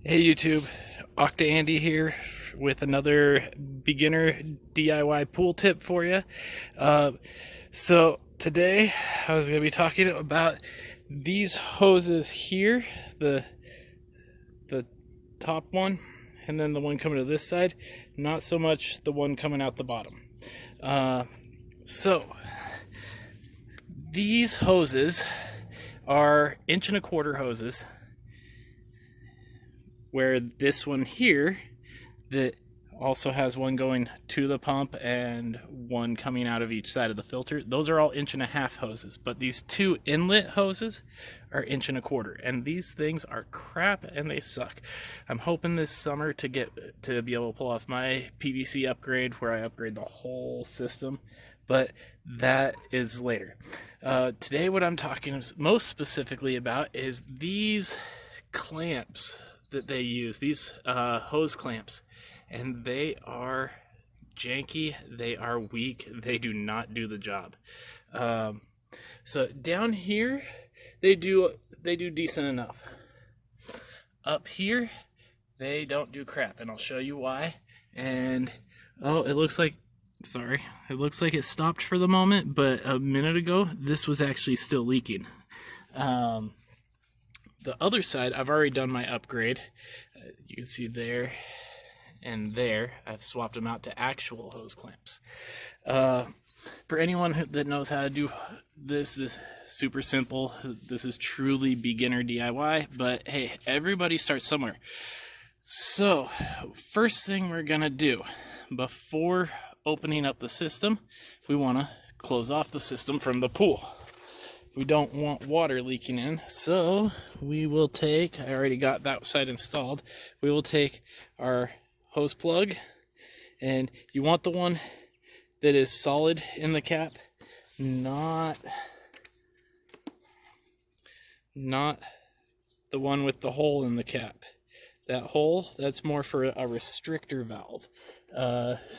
Hey YouTube, Octa Andy here with another beginner DIY pool tip for you. So today I was going to be talking about these hoses here, the top one, and then the one coming to this side. Not so much the one coming out the bottom. So these hoses are 1.25 inch hoses, where this one here that also has one going to the pump and one coming out of each side of the filter, those are all 1.5 inch hoses. But these two inlet hoses are 1.25 inch, and these things are crap and they suck. I'm hoping this summer to be able to pull off my PVC upgrade, where I upgrade the whole system, but that is later. Today what I'm talking most specifically about is these clamps that they use, these hose clamps, and they are janky, they are weak, they do not do the job. So down here they do decent enough. Up here they don't do crap, and I'll show you why. And it looks like it stopped for the moment, but a minute ago this was actually still leaking. The other side, I've already done my upgrade. You can see there and there, I've swapped them out to actual hose clamps. For anyone that knows how to do this is super simple. This is truly beginner DIY, but hey, everybody starts somewhere. So, first thing we're gonna do, before opening up the system, we wanna close off the system from the pool. We don't want water leaking in, so we will take, I already got that side installed, we will take our hose plug, and you want the one that is solid in the cap, not the one with the hole in the cap. That hole, that's more for a restrictor valve.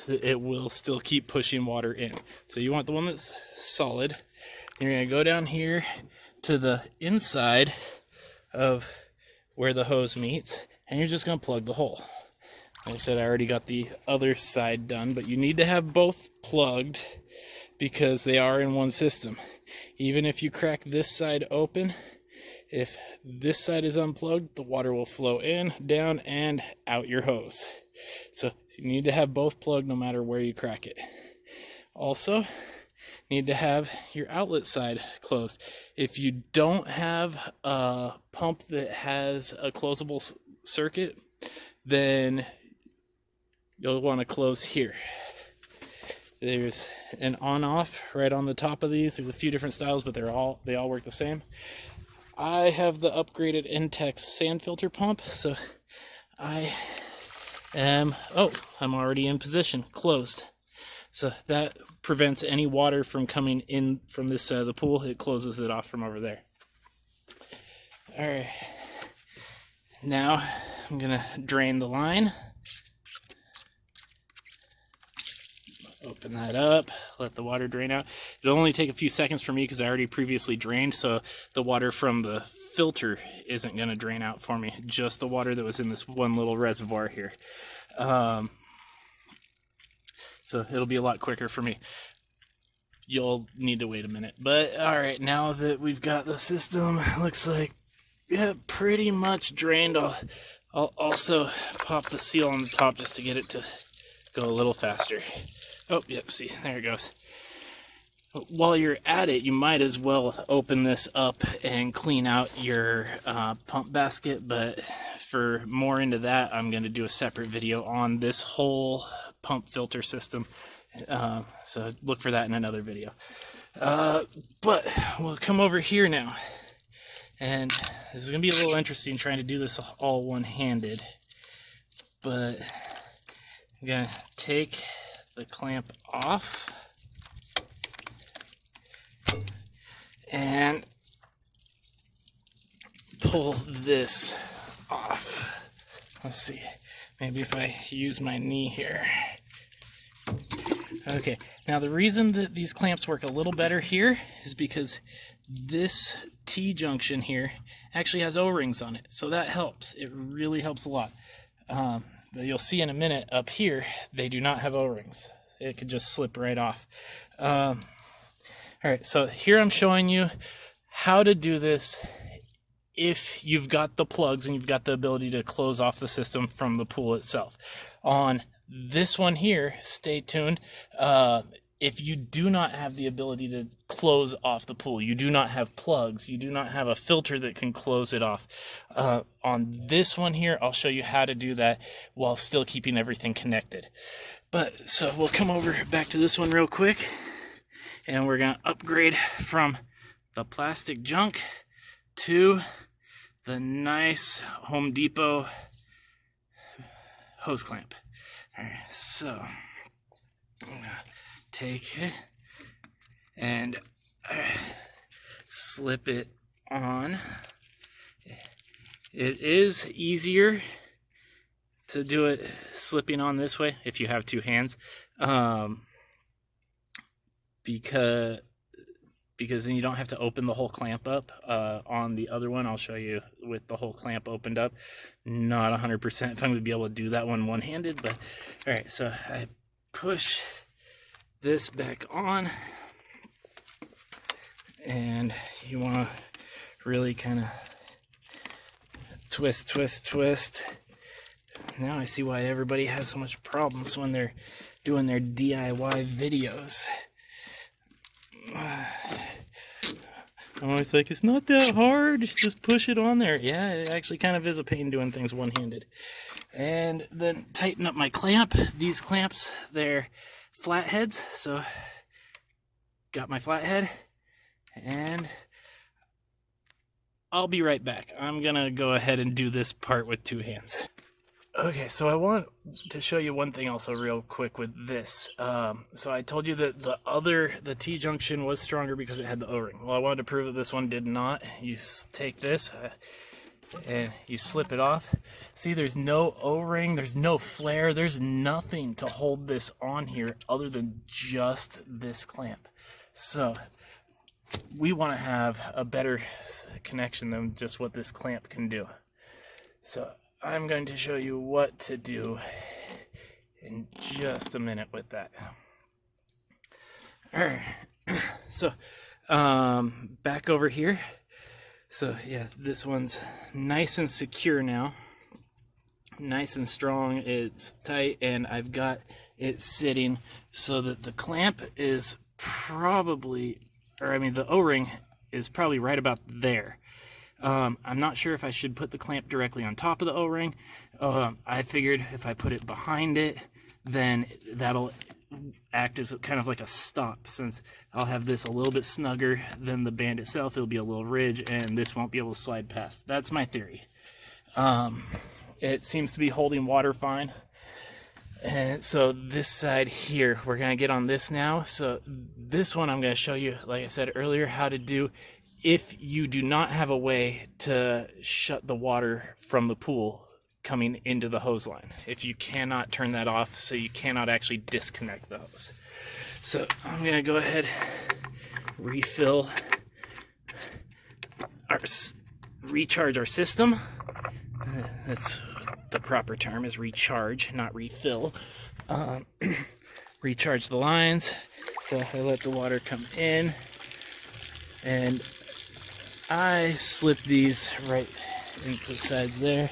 It will still keep pushing water in. So you want the one that's solid. You're going to go down here to the inside of where the hose meets, and you're just going to plug the hole. Like I said, I already got the other side done, but you need to have both plugged because they are in one system. Even if you crack this side open, if this side is unplugged, the water will flow in, down, and out your hose. So you need to have both plugged no matter where you crack it. Also, need to have your outlet side closed. If you don't have a pump that has a closable circuit, then you'll want to close here. There's an on-off right on the top of these. There's a few different styles, but they all work the same. I have the upgraded Intex sand filter pump, so I'm already in position, closed. So that prevents any water from coming in from this side of the pool. It closes it off from over there. All right. Now I'm gonna drain the line. Open that up, let the water drain out. It'll only take a few seconds for me because I already previously drained, so the water from the filter isn't gonna drain out for me, just the water that was in this one little reservoir here. So it'll be a lot quicker for me. You'll need to wait a minute. But all right, now that we've got the system, looks like, yeah, pretty much drained. I'll also pop the seal on the top just to get it to go a little faster. Oh, yep, see, there it goes. While you're at it, you might as well open this up and clean out your pump basket, but for more into that, I'm going to do a separate video on this whole pump filter system, so look for that in another video. But we'll come over here now, and this is going to be a little interesting trying to do this all one-handed, but I'm going to take the clamp off and pull this off. Let's see, maybe if I use my knee here. Okay, now the reason that these clamps work a little better here is because this T-junction here actually has O-rings on it, so that helps. It really helps a lot. But you'll see in a minute up here, they do not have O-rings. It could just slip right off. All right, so here I'm showing you how to do this if you've got the plugs and you've got the ability to close off the system from the pool itself. On this one here, stay tuned. If you do not have the ability to close off the pool, you do not have plugs, you do not have a filter that can close it off. On this one here, I'll show you how to do that while still keeping everything connected. But so we'll come over back to this one real quick, and we're gonna upgrade from the plastic junk to the nice Home Depot hose clamp. All right, so I'm gonna take it and slip it on. It is easier to do it slipping on this way if you have two hands, because then you don't have to open the whole clamp up. On the other one, I'll show you with the whole clamp opened up. Not 100% if I'm going to be able to do that one one-handed, but all right, so I push this back on, and you want to really kind of twist, twist, twist. Now I see why everybody has so much problems when they're doing their DIY videos. I'm always like, it's not that hard, just push it on there. Yeah, it actually kind of is a pain doing things one-handed. And then tighten up my clamp. These clamps, they're flatheads, so got my flathead, and I'll be right back. I'm gonna go ahead and do this part with two hands. Okay, so I want to show you one thing also real quick with this. So I told you that the T-junction was stronger because it had the O-ring. Well, I wanted to prove that this one did not. You take this and you slip it off. See, there's no O-ring, there's no flare, there's nothing to hold this on here other than just this clamp. So we want to have a better connection than just what this clamp can do. So I'm going to show you what to do in just a minute with that. All right, so back over here. So yeah, this one's nice and secure now, nice and strong. It's tight, and I've got it sitting so that the clamp is probably, the O-ring is probably right about there. I'm not sure if I should put the clamp directly on top of the O-ring. I figured if I put it behind it, then that'll act as kind of like a stop, since I'll have this a little bit snugger than the band itself. It'll be a little ridge, and this won't be able to slide past. That's my theory. It seems to be holding water fine. And so this side here, we're going to get on this now. So this one I'm going to show you, like I said earlier, how to do if you do not have a way to shut the water from the pool coming into the hose line. If you cannot turn that off, so you cannot actually disconnect the hose. So I'm going to go ahead, recharge our system. That's the proper term, is recharge, not refill. Recharge the lines. So I let the water come in, and I slip these right into the sides there.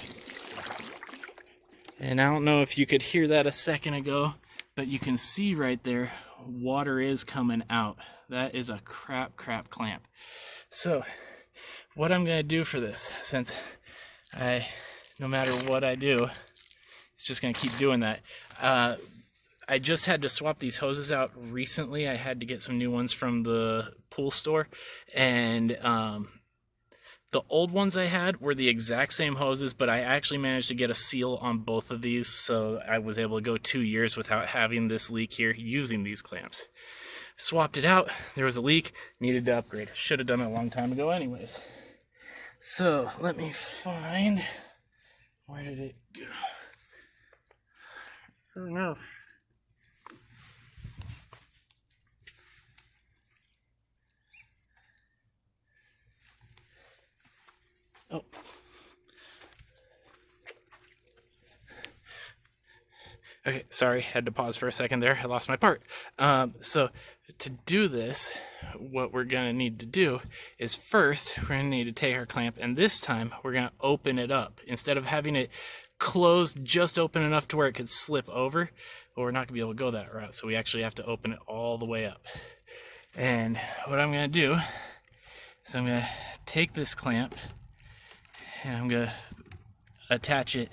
And I don't know if you could hear that a second ago, but you can see right there, water is coming out. That is a crap clamp. So what I'm going to do for this, since no matter what I do, it's just going to keep doing that. I just had to swap these hoses out recently. I had to get some new ones from the pool store, and the old ones I had were the exact same hoses, but I actually managed to get a seal on both of these, so I was able to go 2 years without having this leak here using these clamps. Swapped it out, there was a leak, needed to upgrade. Should have done it a long time ago anyways. So let me find, where did it go? Oh no. Oh. Okay, sorry, had to pause for a second there. I lost my part. So to do this, what we're gonna need to do is first, we're gonna need to take our clamp, and this time we're gonna open it up. Instead of having it closed just open enough to where it could slip over, well, we're not gonna be able to go that route, so we actually have to open it all the way up. And what I'm gonna do is I'm gonna take this clamp and I'm gonna attach it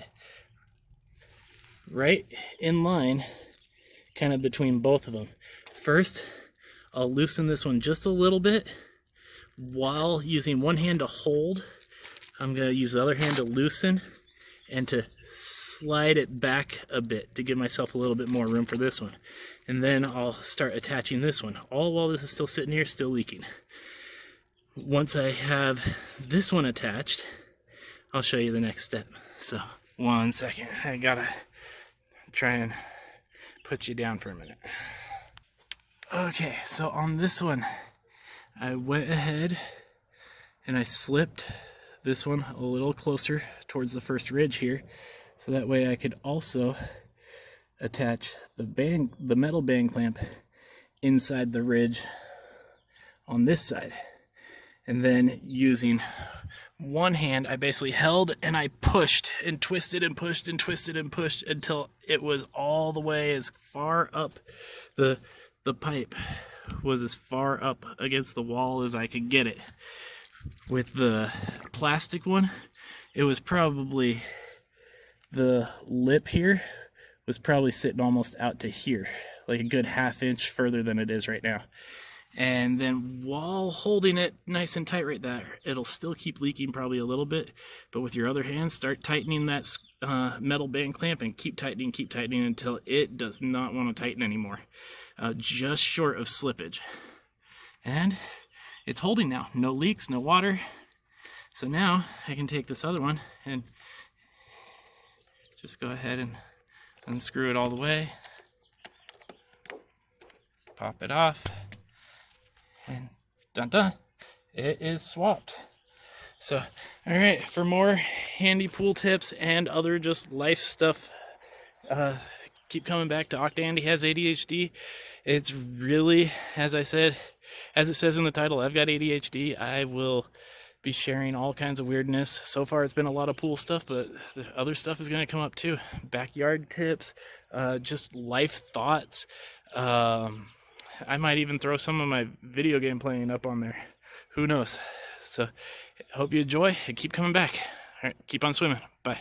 right in line, kind of between both of them. First, I'll loosen this one just a little bit while using one hand to hold. I'm going to use the other hand to loosen and to slide it back a bit to give myself a little bit more room for this one. And then I'll start attaching this one, all while this is still sitting here, still leaking. Once I have this one attached, I'll show you the next step. So, one second, I gotta try and put you down for a minute. Okay, so on this one, I went ahead and I slipped this one a little closer towards the first ridge here, so that way I could also attach the metal bang clamp inside the ridge on this side. And then using one hand, I basically held and I pushed and twisted and pushed and twisted and pushed until it was all the way as far up. The pipe was as far up against the wall as I could get it. With the plastic one, it was probably, the lip here was probably sitting almost out to here, like a good ½ inch further than it is right now. And then while holding it nice and tight right there, it'll still keep leaking probably a little bit, but with your other hand, start tightening that metal band clamp and keep tightening until it does not want to tighten anymore. Just short of slippage. And it's holding now. No leaks, no water. So now I can take this other one and just go ahead and unscrew it all the way. Pop it off. And dun-dun, it is swapped. So, all right, for more handy pool tips and other just life stuff, keep coming back to Octandy Has ADHD. It's really, as I said, as it says in the title, I've got ADHD. I will be sharing all kinds of weirdness. So far, it's been a lot of pool stuff, but the other stuff is going to come up too. Backyard tips, just life thoughts. I might even throw some of my video game playing up on there. Who knows? So, hope you enjoy and keep coming back. All right, keep on swimming. Bye.